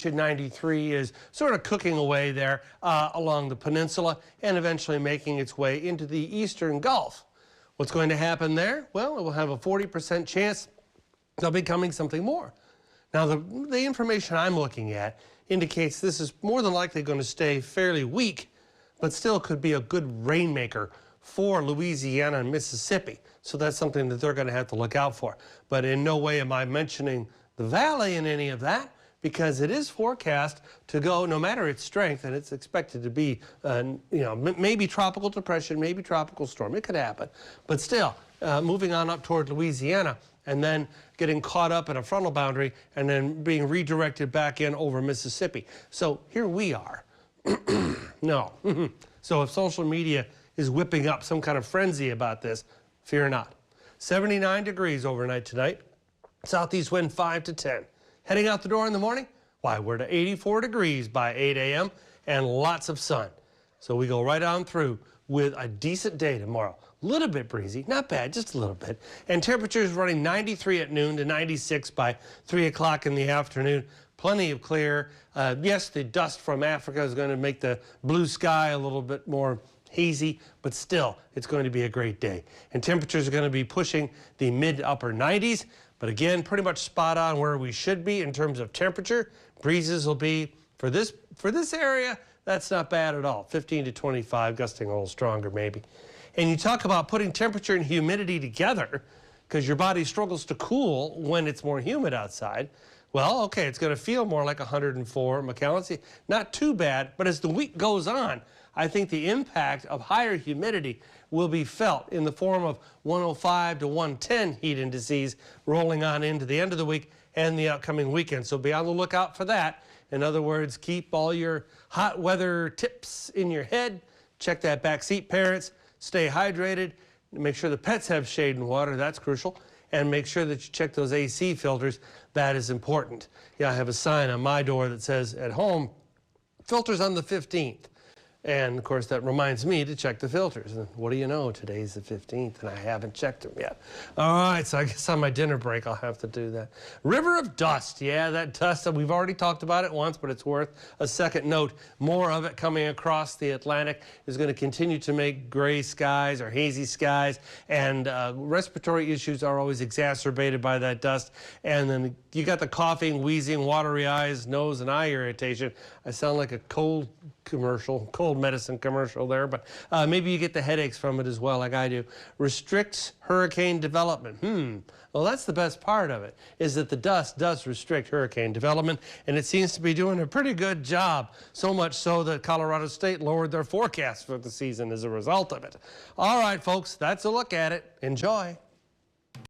93 is sort of cooking away there along the peninsula and eventually making its way into the eastern Gulf. What's going to happen there? Well, it will have a 40% chance of becoming something more. Now, the information I'm looking at indicates this is more than likely going to stay fairly weak, but still could be a good rainmaker for Louisiana and Mississippi. So that's something that they're going to have to look out for. But in no way am I mentioning the valley in any of that, because it is forecast to go, no matter its strength, and it's expected to be, maybe tropical depression, maybe tropical storm. It could happen. But still, moving on up toward Louisiana and then getting caught up in a frontal boundary and then being redirected back in over Mississippi. So here we are. No. So if social media is whipping up some kind of frenzy about this, fear not. 79 degrees overnight tonight. Southeast wind 5 to 10. Heading out the door in the morning, why, we're to 84 degrees by 8 a.m. and lots of sun. So we go right on through with a decent day tomorrow. A little bit breezy, not bad, just a little bit. And temperatures running 93 at noon to 96 by 3 o'clock in the afternoon. Plenty of clear. Yes, the dust from Africa is going to make the blue sky a little bit more hazy, but still, it's going to be a great day. And temperatures are going to be pushing the mid to upper 90s. But again, pretty much spot on where we should be in terms of temperature. Breezes will be, for this area, that's not bad at all. 15 to 25, gusting a little stronger maybe. And you talk about putting temperature and humidity together, because your body struggles to cool when it's more humid outside. Well, okay, it's going to feel more like 104, McAllen. Not too bad, but as the week goes on, I think the impact of higher humidity will be felt in the form of 105 to 110 heat indices rolling on into the end of the week and the upcoming weekend. So be on the lookout for that. In other words, keep all your hot weather tips in your head. Check that back seat, parents. Stay hydrated. Make sure the pets have shade and water. That's crucial. And make sure that you check those AC filters. That is important. Yeah, I have a sign on my door that says, at home, filters on the 15th. And, of course, that reminds me to check the filters. And what do you know? Today's the 15th, and I haven't checked them yet. All right, so I guess on my dinner break, I'll have to do that. River of dust. Yeah, that dust, we've already talked about it once, but it's worth a second note. More of it coming across the Atlantic is going to continue to make gray skies or hazy skies. And respiratory issues are always exacerbated by that dust. And then you got the coughing, wheezing, watery eyes, nose, and eye irritation. I sound like a cold medicine commercial there, but maybe you get the headaches from it as well, like I do. Restricts hurricane development. Well, that's the best part of it, is that the dust does restrict hurricane development, and it seems to be doing a pretty good job, so much so that Colorado State lowered their forecast for the season as a result of it. All right, folks, that's a look at it. Enjoy.